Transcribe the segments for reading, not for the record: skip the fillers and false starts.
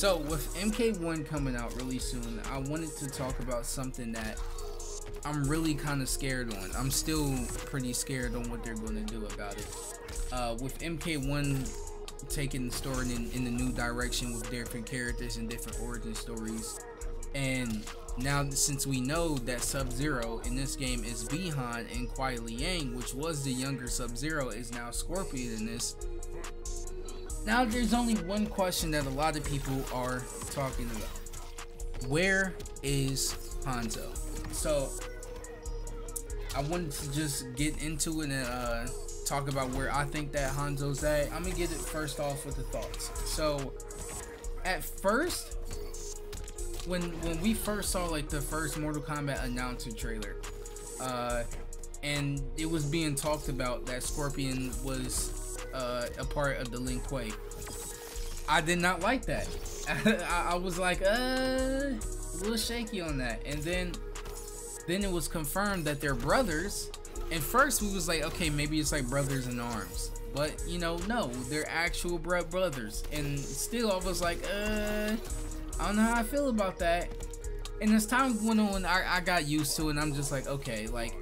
So with MK1 coming out really soon, I wanted to talk about something that I'm really kind of scared on. I'm still pretty scared on what they're going to do about it. With MK1 taking the story in a new direction with different characters and different origin stories, and now since we know that Sub-Zero in this game is Bi-Han and Kuai Liang, which was the younger Sub-Zero, is now Scorpion in this. Now there's only one question that a lot of people are talking about. Where is Hanzo? So I wanted to just get into it and talk about where I think that Hanzo's at. I'm gonna get it first off with the thoughts. So at first, when we first saw like the first Mortal Kombat announcer trailer, and it was being talked about that Scorpion was a part of the Lin Kuei, I did not like that. I was like a little shaky on that, and then it was confirmed that they're brothers. And first we was like, okay, maybe it's like brothers in arms, but you know, no, they're actual brothers. And still I was like, I don't know how I feel about that. And as time went on, I got used to it, and I'm just like, okay, like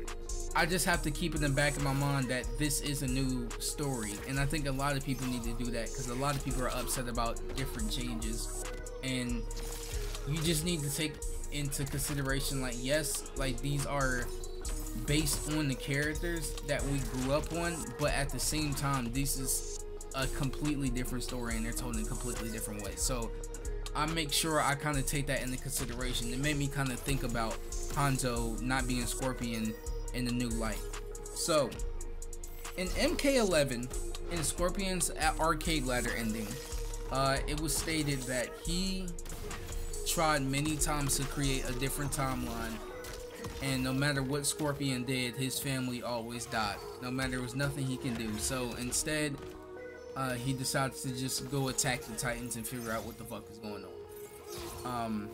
I just have to keep it in the back of my mind that this is a new story. And I think a lot of people need to do that, because a lot of people are upset about different changes, and you just need to take into consideration, like, yes, like these are based on the characters that we grew up on, but at the same time this is a completely different story and they're told in a completely different way. So I make sure I kind of take that into consideration. It made me kind of think about Hanzo not being Scorpion in the new light. So in MK11, in Scorpion's arcade ladder ending, it was stated that he tried many times to create a different timeline, and no matter what Scorpion did, his family always died. No matter, there was nothing he can do. So instead, he decided to just go attack the Titans and figure out what the fuck is going on.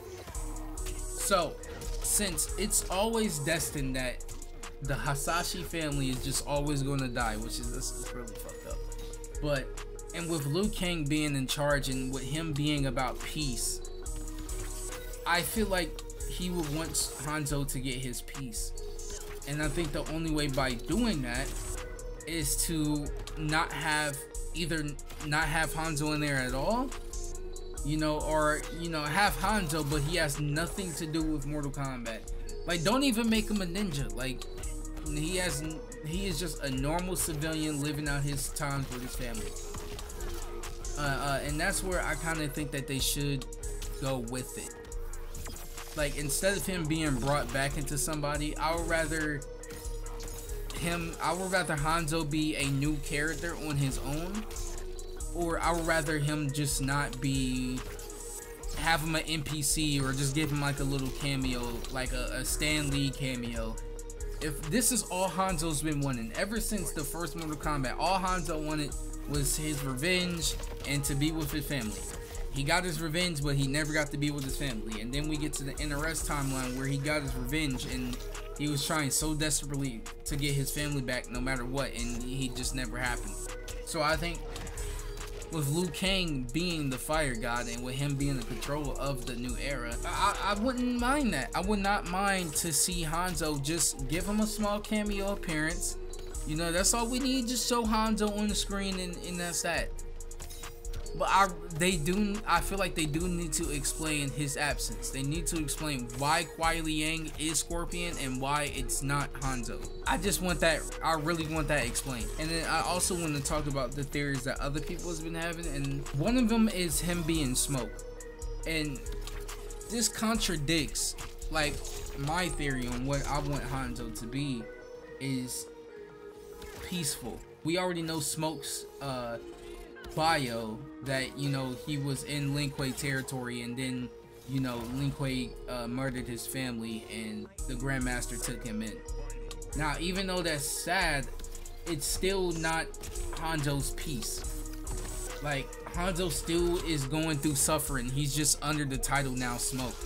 So since it's always destined that the Hasashi family is just always going to die, which is, this is really fucked up. But, and with Liu Kang being in charge and with him being about peace, I feel like he would want Hanzo to get his piece. And I think the only way by doing that is to not have, either not have Hanzo in there at all, you know, or, you know, have Hanzo but he has nothing to do with Mortal Kombat. Like, don't even make him a ninja. Like, he is just a normal civilian living out his times with his family. And that's where I kind of think that they should go with it. Like, instead of him being brought back into somebody, I would rather Hanzo be a new character on his own, or I would rather him just not be, have him an NPC, or just give him like a little cameo, like a Stan Lee cameo. If this is all Hanzo's been wanting ever since the first Mortal Kombat, all Hanzo wanted was his revenge and to be with his family. He got his revenge, but he never got to be with his family. And then we get to the NRS timeline where he got his revenge and he was trying so desperately to get his family back no matter what, and he just never happened. So I think with Liu Kang being the fire god and with him being the controller of the new era, I wouldn't mind that. I would not mind to see Hanzo, just give him a small cameo appearance. You know, that's all we need, just show Hanzo on the screen, and that's that. But I feel like they do need to explain his absence. They need to explain why Kuai Liang is Scorpion and why it's not Hanzo. I just want that, I really want that explained. And then I also want to talk about the theories that other people has been having, and one of them is him being Smoke. And this contradicts like my theory on what I want Hanzo to be is peaceful. We already know Smoke's bio, that, you know, he was in Lin Kuei territory, and then, you know, Lin Kuei murdered his family and the Grandmaster took him in. Now, even though that's sad, it's still not Hanzo's peace. Like, Hanzo still is going through suffering. He's just under the title now, Smoke.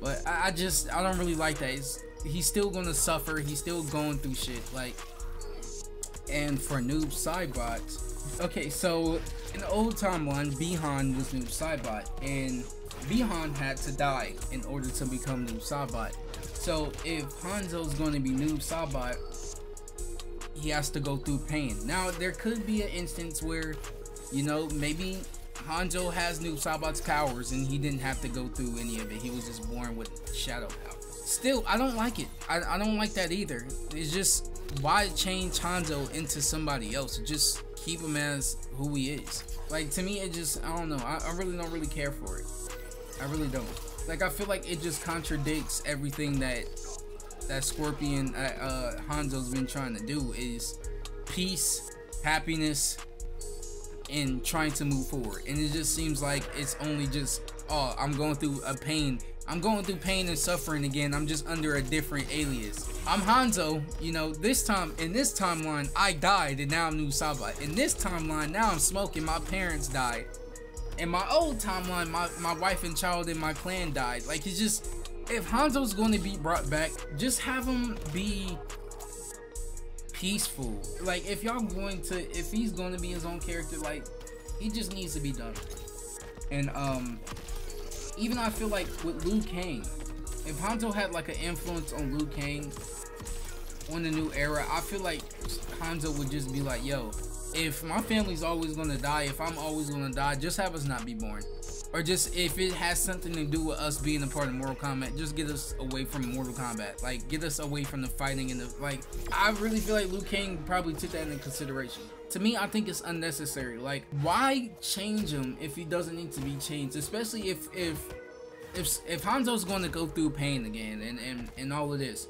But I don't really like that. He's still gonna suffer. He's still going through shit. Like, and for Noob Sidebots, Okay, so in the old timeline, Bihan was Noob Saibot, and Bihan had to die in order to become Noob Saibot. So if Hanzo's going to be Noob Saibot, he has to go through pain. Now there could be an instance where, you know, maybe Hanzo has Noob Saibot's powers and he didn't have to go through any of it. He was just born with shadow power. Still, I don't like it. I don't like that either. It's just, why change Hanzo into somebody else? Just keep him as who he is. Like, to me, it just, I don't know. I really don't really care for it. I really don't. Like, I feel like it just contradicts everything that Scorpion Hanzo's been trying to do, is peace, happiness, and trying to move forward. And it just seems like it's only just, oh, I'm going through a pain. I'm going through pain and suffering again. I'm just under a different alias. I'm Hanzo, you know, this time, in this timeline, I died and now I'm Noob Saibot. In this timeline, now I'm smoking, my parents died. In my old timeline, my wife and child in my clan died. Like, it's just, if Hanzo's going to be brought back, just have him be peaceful. Like, if he's going to be his own character, like, he just needs to be done. And, even I feel like with Liu Kang, if Hanzo had like an influence on Liu Kang on the new era, I feel like Hanzo would just be like, yo, if my family's always gonna die, if I'm always gonna die, just have us not be born. Or just, if it has something to do with us being a part of Mortal Kombat, just get us away from Mortal Kombat. Like, get us away from the fighting and the, like, I really feel like Liu Kang probably took that into consideration. To me, I think it's unnecessary. Like, why change him if he doesn't need to be changed? Especially if Hanzo's going to go through pain again and all of this.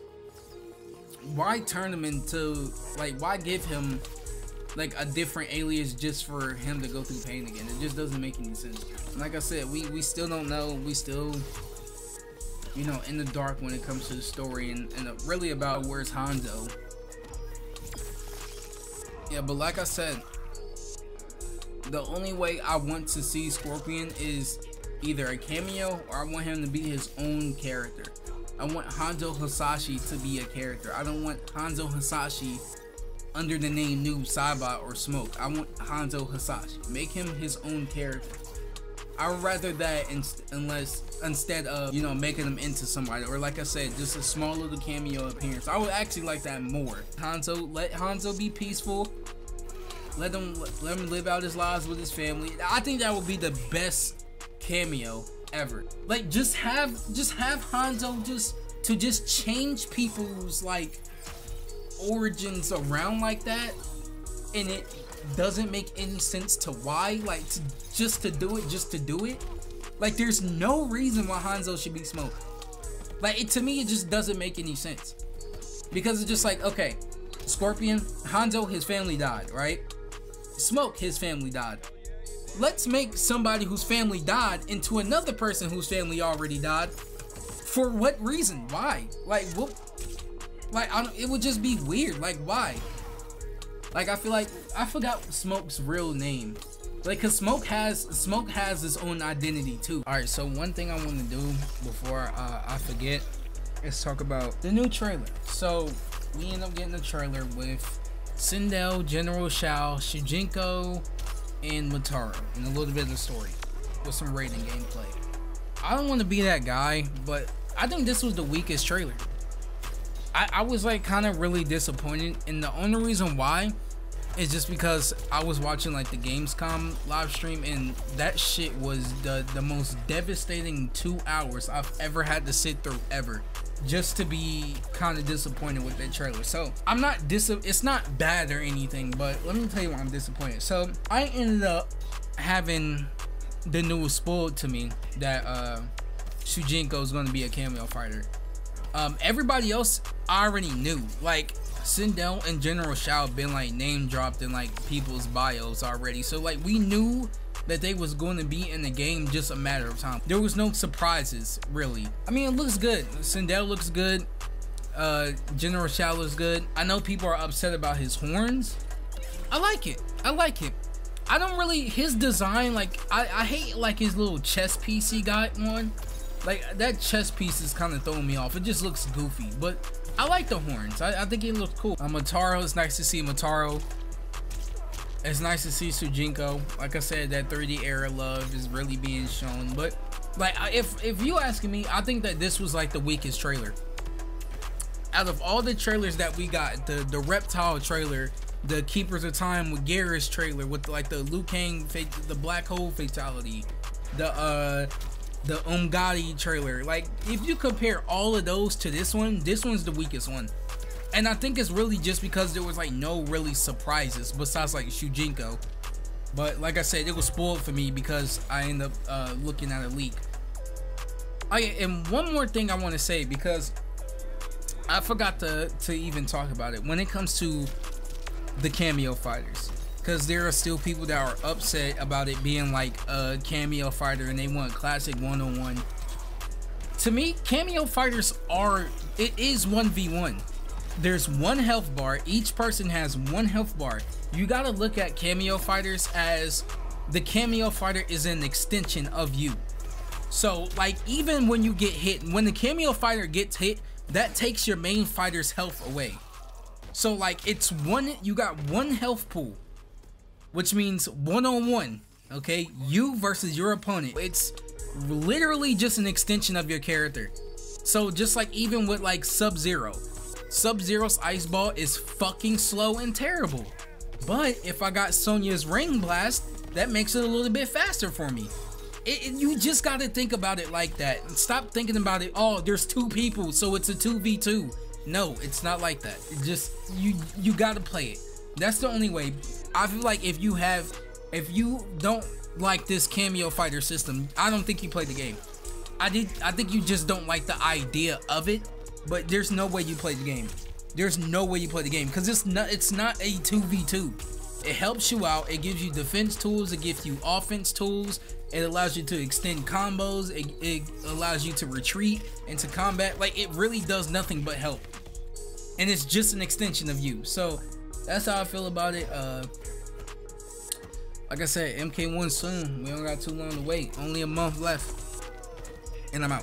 Why turn him into, like, why give him like a different alias just for him to go through pain again? It just doesn't make any sense. Like I said, we still don't know. We still, you know, in the dark when it comes to the story and really about where's Hanzo. Yeah, but like I said, the only way I want to see Scorpion is either a cameo or I want him to be his own character. I want Hanzo Hasashi to be a character. I don't want Hanzo Hasashi under the name Noob Saibot or Smoke. I want Hanzo Hasashi. Make him his own character. I would rather that instead of, you know, making him into somebody, or like I said, just a small little cameo appearance. I would actually like that more. Let Hanzo be peaceful. Let him live out his lives with his family. I think that would be the best cameo ever. Like, just have Hanzo just change people's like origins around like that, and it doesn't make any sense to why, like, just to do it. Like, there's no reason why Hanzo should be Smoke. Like, to me, it just doesn't make any sense, because it's just like, okay, Scorpion, Hanzo, his family died, right? Smoke, his family died. Let's make somebody whose family died into another person whose family already died. For what reason? Why? Like, what? Like, it would just be weird. Like, why? Like, I feel like I forgot Smoke's real name. Like, cause Smoke has his own identity too. All right, so one thing I want to do before I forget is talk about the new trailer. So we end up getting a trailer with Sindel, General Shao, Shujinko, and Motaro, and a little bit of the story with some raiding gameplay. I don't want to be that guy, but I think this was the weakest trailer. I was like kind of really disappointed, and the only reason why is just because I was watching like the Gamescom live stream, and that shit was the most devastating 2 hours I've ever had to sit through ever, just to be kind of disappointed with that trailer. So I'm not it's not bad or anything, but let me tell you why I'm disappointed. So I ended up having the news spoiled to me that Shujinko is going to be a cameo fighter. Everybody else I already knew. Like, Sindel and General Shao been like name dropped in like people's bios already, so like we knew that they was going to be in the game, just a matter of time. There was no surprises really. I mean, it looks good. Sindel looks good. General Shao looks good. I know people are upset about his horns. I like it. I don't really, his design, like I hate like his little chest piece he got on. Like, that chest piece is kind of throwing me off. It just looks goofy, but I like the horns. I think it looks cool. Motaro, it's nice to see Motaro. It's nice to see Sujinko. Like I said, that 3D era love is really being shown. But like, if you asking me, I think that this was like the weakest trailer out of all the trailers that we got. The Reptile trailer, the Keepers of Time with Garrus trailer, with like the Liu Kang, the Black Hole fatality, the Umgadi trailer. Like, if you compare all of those to this one's the weakest one. And I think it's really just because there was like no really surprises besides like Shujinko. But like I said, it was spoiled for me because I ended up looking at a leak. And one more thing I want to say, because I forgot to even talk about it when it comes to the Kameo fighters, because there are still people that are upset about it being like a Kameo fighter and they want classic 1-on-1. To me, Kameo fighters it is 1v1. There's one health bar. Each person has one health bar. You gotta look at Kameo fighters as the Kameo fighter is an extension of you. So like, even when you get hit, when the Kameo fighter gets hit, that takes your main fighter's health away. So like, you got one health pool, which means 1-on-1, okay? You versus your opponent. It's literally just an extension of your character. So just like, even with like Sub-Zero's Ice Ball is fucking slow and terrible. But if I got Sonya's Ring Blast, that makes it a little bit faster for me. You just gotta think about it like that. Stop thinking about it, oh, there's two people, so it's a 2v2. No, it's not like that. It just, you gotta play it. That's the only way. I feel like if you don't like this Kameo fighter system, I don't think you played the game. I think you just don't like the idea of it. But there's no way you play the game. There's no way you play the game, because it's not a 2v2. It helps you out. It gives you defense tools. It gives you offense tools. It allows you to extend combos. It allows you to retreat into combat. Like, it really does nothing but help. And it's just an extension of you. So that's how I feel about it. Like I said, MK1 soon. We don't got too long to wait. Only a month left. And I'm out.